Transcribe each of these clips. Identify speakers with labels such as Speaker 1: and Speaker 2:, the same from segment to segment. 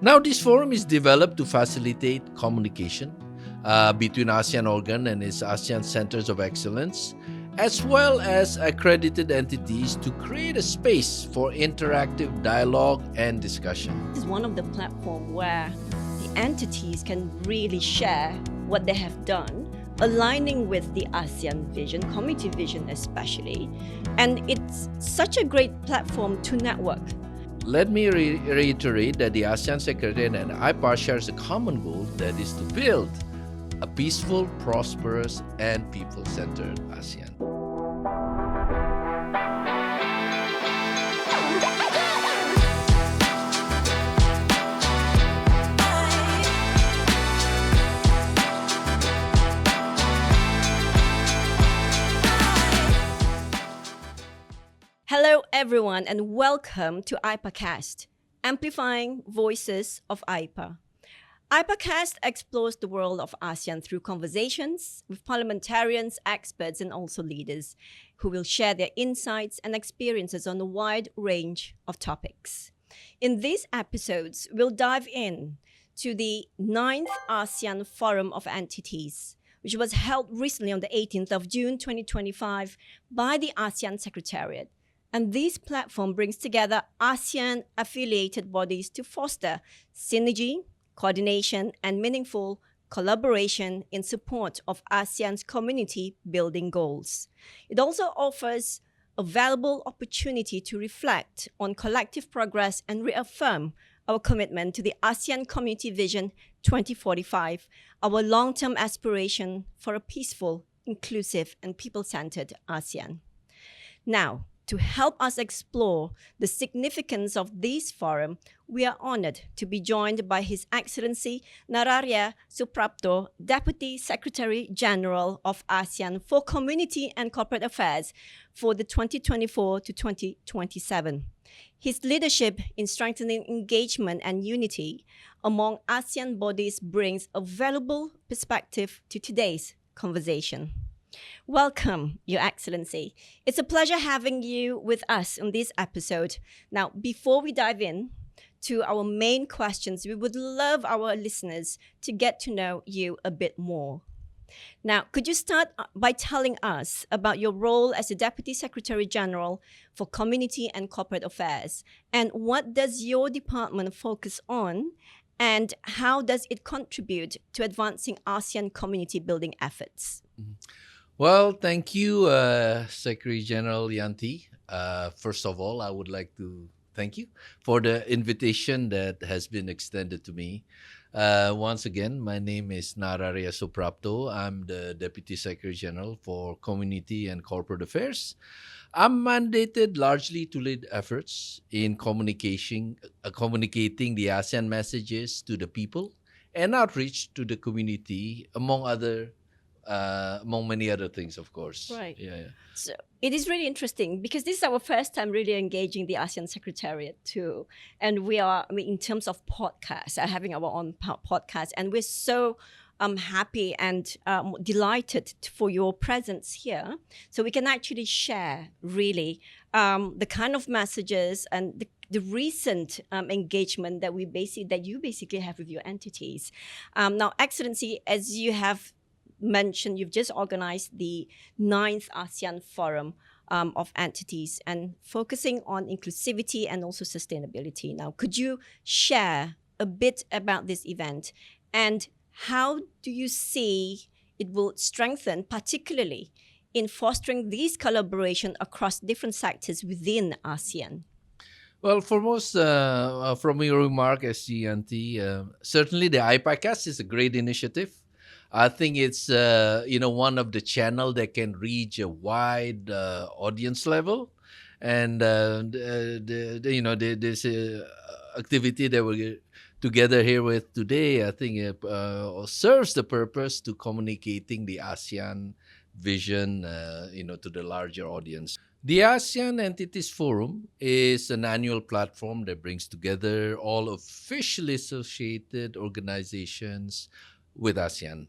Speaker 1: Now, this forum is developed to facilitate communication between ASEAN organ and its ASEAN centers of excellence, as well as accredited entities to create a space for interactive dialogue and discussion.
Speaker 2: This is one of the platforms where the entities can really share what they have done, aligning with the ASEAN vision, community vision especially. And it's such a great platform to network.
Speaker 1: Let me reiterate that the ASEAN Secretariat and IPA shares a common goal, that is to build a peaceful, prosperous, and people-centered ASEAN.
Speaker 2: Hello, everyone, and welcome to IPAcast, Amplifying Voices of IPA. IPAcast explores the world of ASEAN through conversations with parliamentarians, experts, and also leaders who will share their insights and experiences on a wide range of topics. In these episodes, we'll dive in to the 9th ASEAN Forum of Entities, which was held recently on the 18th of June 2025 by the ASEAN Secretariat. And this platform brings together ASEAN-affiliated bodies to foster synergy, coordination, and meaningful collaboration in support of ASEAN's community building goals. It also offers a valuable opportunity to reflect on collective progress and reaffirm our commitment to the ASEAN Community Vision 2045, our long-term aspiration for a peaceful, inclusive, and people-centered ASEAN. Now, to help us explore the significance of this forum, we are honored to be joined by His Excellency Nararya Suprapto, Deputy Secretary General of ASEAN for Community and Corporate Affairs for the 2024 to 2027. His leadership in strengthening engagement and unity among ASEAN bodies brings a valuable perspective to today's conversation. Welcome, Your Excellency. It's a pleasure having you with us on this episode. Now, before we dive in to our main questions, we would love our listeners to get to know you a bit more. Now, could you start by telling us about your role as the Deputy Secretary General for Community and Corporate Affairs, and what does your department focus on, and how does it contribute to advancing ASEAN community building efforts?
Speaker 1: Well, thank you, Secretary General Yanti. First of all, I would like to thank you for the invitation that has been extended to me. Once again, my name is Nararya Suprapto. I'm the Deputy Secretary General for Community and Corporate Affairs. I'm mandated largely to lead efforts in communicating the ASEAN messages to the people and outreach to the community, among many other things, of course.
Speaker 2: Right.
Speaker 1: Yeah.
Speaker 2: So it is really interesting because this is our first time really engaging the ASEAN Secretariat too. And we are, in terms of podcasts, having our own podcast. And we're so happy and delighted for your presence here. So we can actually share really the kind of messages and the recent engagement that you basically have with your entities. Now, Excellency, as you have mentioned, you've just organized the 9th ASEAN Forum of Entities and focusing on inclusivity and also sustainability. Now, could you share a bit about this event and how do you see it will strengthen, particularly in fostering these collaboration across different sectors within ASEAN?
Speaker 1: Well, foremost, from your remark, SGNT, certainly the IPACast is a great initiative. I think it's one of the channel that can reach a wide audience level, and this activity that we're together here with today, I think it serves the purpose to communicating the ASEAN vision, to the larger audience. The ASEAN Entities Forum is an annual platform that brings together all officially associated organizations with ASEAN.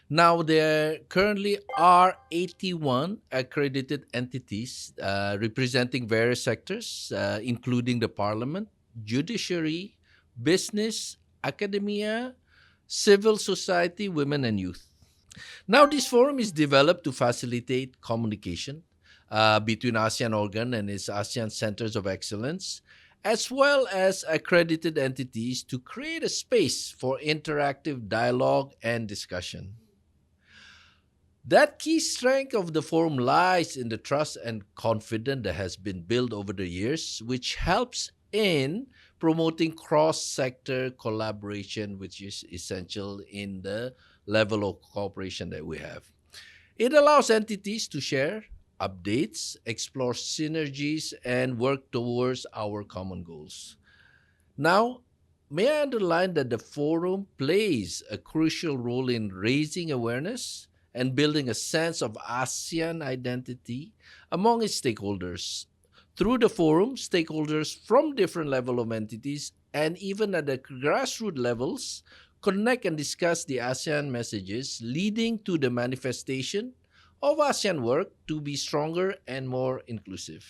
Speaker 1: Now, there currently are 81 accredited entities representing various sectors, including the parliament, judiciary, business, academia, civil society, women, and youth. Now, this forum is developed to facilitate communication between ASEAN organ and its ASEAN centers of excellence, as well as accredited entities to create a space for interactive dialogue and discussion. That key strength of the forum lies in the trust and confidence that has been built over the years, which helps in promoting cross sector collaboration, which is essential in the level of cooperation that we have. It allows entities to share updates, explore synergies, and work towards our common goals. Now, may I underline that the forum plays a crucial role in raising awareness and building a sense of ASEAN identity among its stakeholders. Through the forum, stakeholders from different level of entities and even at the grassroots levels connect and discuss the ASEAN messages, leading to the manifestation of ASEAN work to be stronger and more inclusive.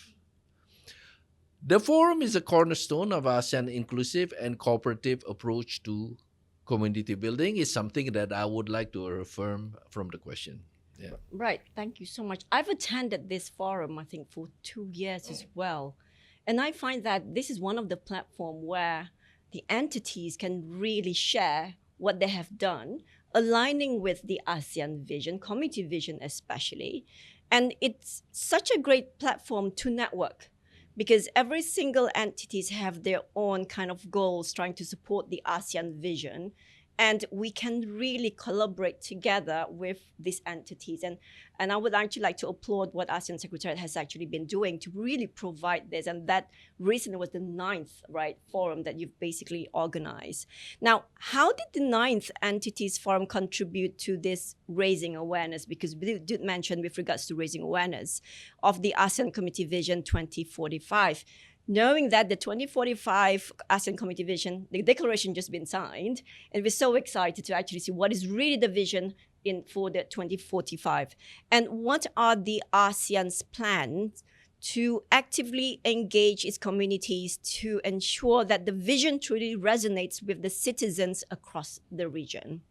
Speaker 1: The forum is a cornerstone of ASEAN inclusive and cooperative approach to community building is something that I would like to affirm from the question. Yeah.
Speaker 2: Right. Thank you so much. I've attended this forum, I think, for 2 years as well. And I find that this is one of the platform where the entities can really share what they have done, aligning with the ASEAN vision, community vision especially. And it's such a great platform to network because every single entities have their own kind of goals trying to support the ASEAN vision. And we can really collaborate together with these entities. And I would actually like to applaud what ASEAN Secretariat has actually been doing to really provide this. And that recently was the ninth, right, forum that you've basically organized. Now, how did the ninth entities forum contribute to this raising awareness? Because we did mention with regards to raising awareness of the ASEAN Community Vision 2045. Knowing that the 2045 ASEAN Community Vision, the declaration just been signed, and we're so excited to actually see what is really the vision for the 2045. And what are the ASEAN's plans to actively engage its communities to ensure that the vision truly resonates with the citizens across the region?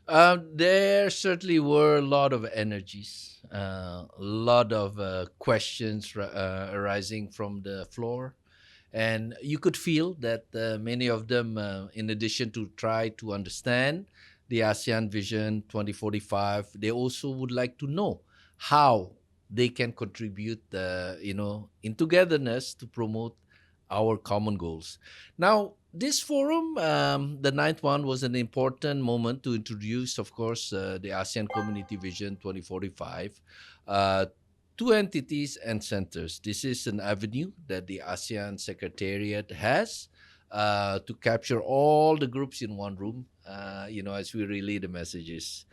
Speaker 1: There certainly were a lot of energies, a lot of questions arising from the floor. And you could feel that many of them, in addition to try to understand the ASEAN Vision 2045, they also would like to know how they can contribute, in togetherness to promote our common goals. Now, this forum, the ninth one, was an important moment to introduce, of course, the ASEAN Community Vision 2045 uh, to entities and centers. This is an avenue that the ASEAN Secretariat has to capture all the groups in one room, as we relay the messages.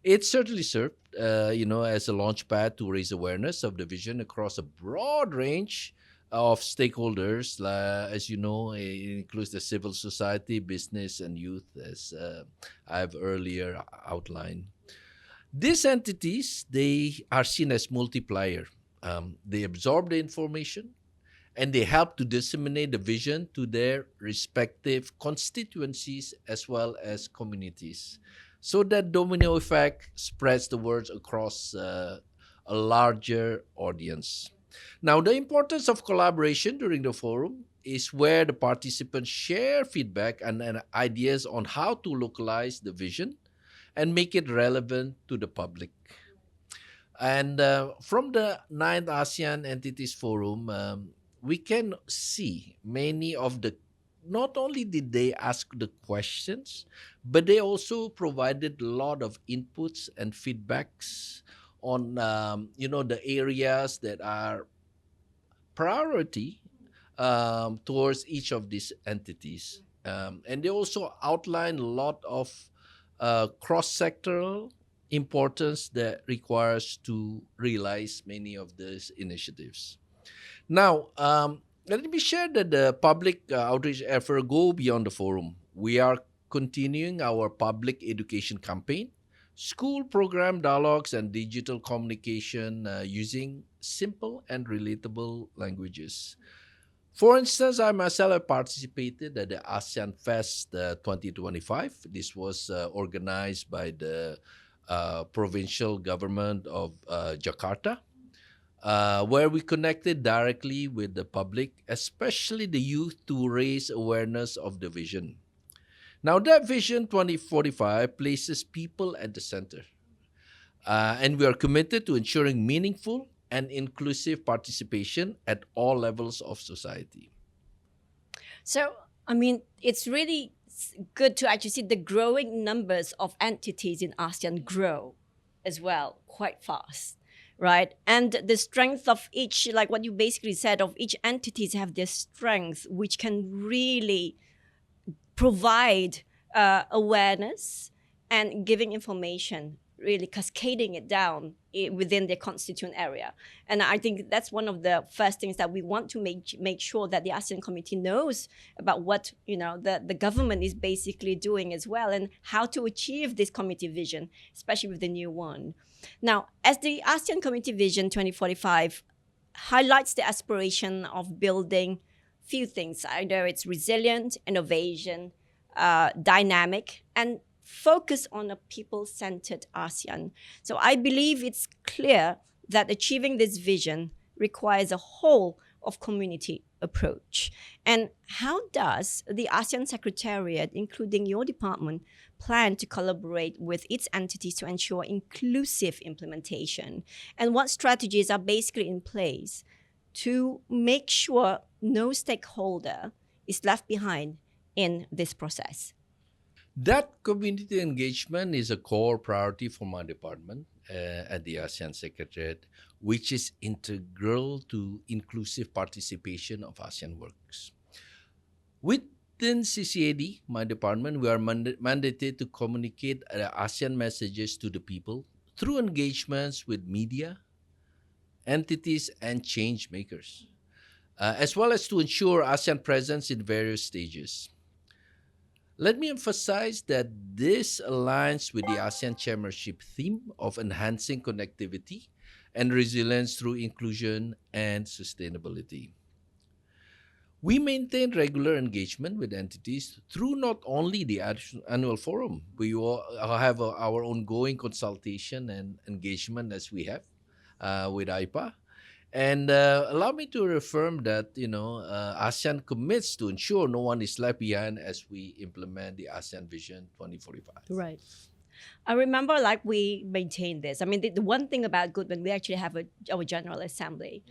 Speaker 1: It certainly served, as a launch pad to raise awareness of the vision across a broad range of stakeholders. As you know, it includes the civil society, business, and youth, as I've earlier outlined. These entities, they are seen as multiplier. They absorb the information and they help to disseminate the vision to their respective constituencies as well as communities. So that domino effect spreads the word across a larger audience. Now, the importance of collaboration during the forum is where the participants share feedback and ideas on how to localize the vision and make it relevant to the public. And from the ninth ASEAN Entities Forum, we can see many of the, not only did they ask the questions, but they also provided a lot of inputs and feedbacks on, the areas that are priority towards each of these entities. And they also outline a lot of cross-sectoral importance that requires to realize many of these initiatives. Now, let me share that the public outreach effort go beyond the forum. We are continuing our public education campaign, school program dialogues, and digital communication using simple and relatable languages. For instance, I myself have participated at the ASEAN Fest 2025. This was organized by the provincial government of Jakarta, where we connected directly with the public, especially the youth, to raise awareness of the vision. Now, that Vision 2045 places people at the center, and we are committed to ensuring meaningful and inclusive participation at all levels of society.
Speaker 2: So, I mean, it's really good to actually see the growing numbers of entities in ASEAN grow as well quite fast, right? And the strength of each, like what you basically said, of each entities have their strength, which can really provide awareness and giving information, really cascading it down within their constituent area. And I think that's one of the first things that we want to make sure that the ASEAN community knows about what the government is basically doing as well, and how to achieve this community vision, especially with the new one. Now, as the ASEAN Community Vision 2045 highlights the aspiration of building few things, either it's resilient, innovation, dynamic, and focus on a people-centered ASEAN. So I believe it's clear that achieving this vision requires a whole of community approach. And how does the ASEAN Secretariat, including your department, plan to collaborate with its entities to ensure inclusive implementation? And what strategies are basically in place to make sure no stakeholder is left behind in this process?
Speaker 1: That community engagement is a core priority for my department at the ASEAN Secretariat, which is integral to inclusive participation of ASEAN works. Within CCAD, my department, we are mandated to communicate ASEAN messages to the people through engagements with media, entities, and change makers, as well as to ensure ASEAN presence in various stages. Let me emphasize that this aligns with the ASEAN Chairmanship theme of enhancing connectivity and resilience through inclusion and sustainability. We maintain regular engagement with entities through not only the annual forum, we have our ongoing consultation and engagement as we have with AIPA. And allow me to reaffirm that ASEAN commits to ensure no one is left behind as we implement the ASEAN Vision 2045.
Speaker 2: Right. I remember, like, we maintain this. I mean, the one thing about Goodman, we actually have our General Assembly.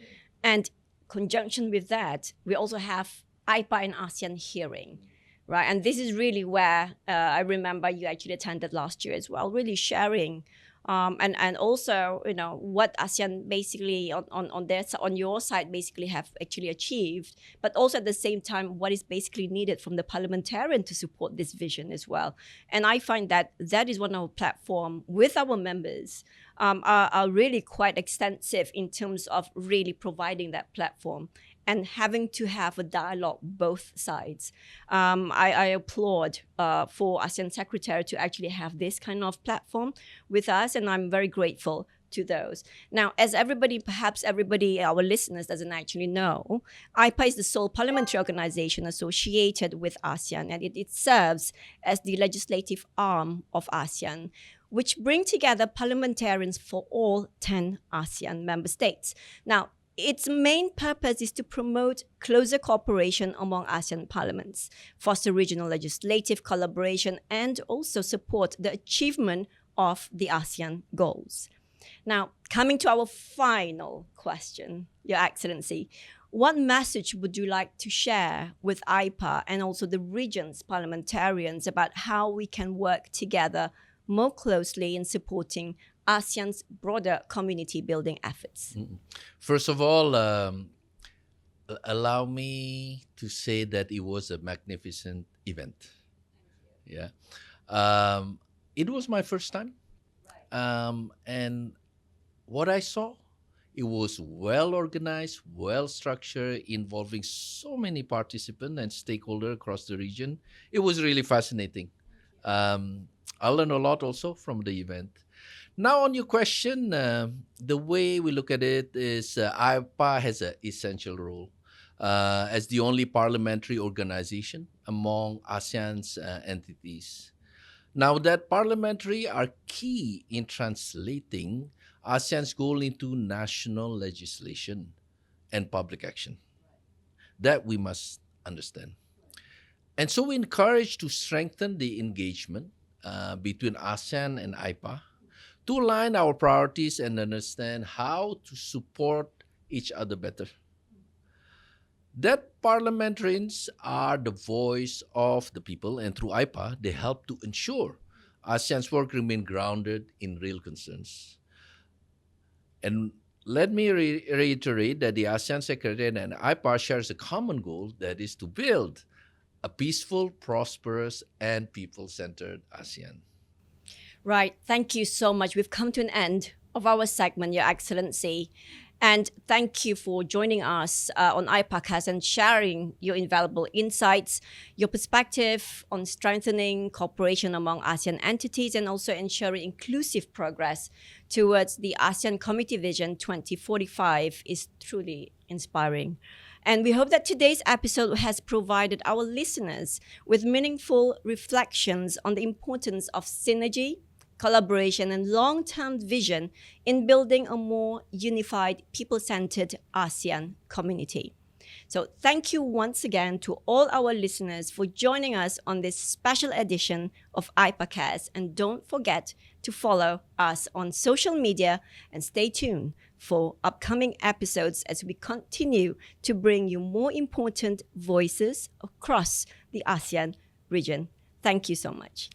Speaker 2: And conjunction with that, we also have AIPA and ASEAN hearing, right? And this is really where I remember you actually attended last year as well, really sharing and also what ASEAN basically on your side basically have actually achieved, but also at the same time what is basically needed from the parliamentarian to support this vision as well. And I find that is one of our platform with our members are really quite extensive in terms of really providing that platform and having to have a dialogue both sides. I applaud for ASEAN Secretary to actually have this kind of platform with us, and I'm very grateful to those. Now, as perhaps everybody, our listeners, doesn't actually know, AIPA is the sole parliamentary organization associated with ASEAN, and it serves as the legislative arm of ASEAN, which bring together parliamentarians for all 10 ASEAN member states. Now, its main purpose is to promote closer cooperation among ASEAN parliaments, foster regional legislative collaboration, and also support the achievement of the ASEAN goals. Now, coming to our final question, Your Excellency, what message would you like to share with AIPA and also the region's parliamentarians about how we can work together more closely in supporting ASEAN's broader community building efforts?
Speaker 1: First of all, allow me to say that it was a magnificent event. Yeah, it was my first time, and what I saw, it was well organized, well structured, involving so many participants and stakeholders across the region. It was really fascinating. I learned a lot also from the event. Now, on your question, the way we look at it is AIPA has an essential role as the only parliamentary organization among ASEAN's entities. Now, that parliamentary are key in translating ASEAN's goal into national legislation and public action. That we must understand. And so we encourage to strengthen the engagement between ASEAN and IPA to align our priorities and understand how to support each other better. That parliamentarians are the voice of the people, and through IPA, they help to ensure ASEAN's work remain grounded in real concerns. And let me reiterate that the ASEAN Secretariat and IPA shares a common goal, that is to build a peaceful, prosperous, and people-centered ASEAN.
Speaker 2: Right. Thank you so much. We've come to an end of our segment, Your Excellency. And thank you for joining us on iPodcast and sharing your invaluable insights, your perspective on strengthening cooperation among ASEAN entities and also ensuring inclusive progress towards the ASEAN Community Vision 2045 is truly inspiring. And we hope that today's episode has provided our listeners with meaningful reflections on the importance of synergy, collaboration, and long-term vision in building a more unified, people-centered ASEAN community. So thank you once again to all our listeners for joining us on this special edition of iPodcast. And don't forget to follow us on social media and stay tuned for upcoming episodes as we continue to bring you more important voices across the ASEAN region. Thank you so much.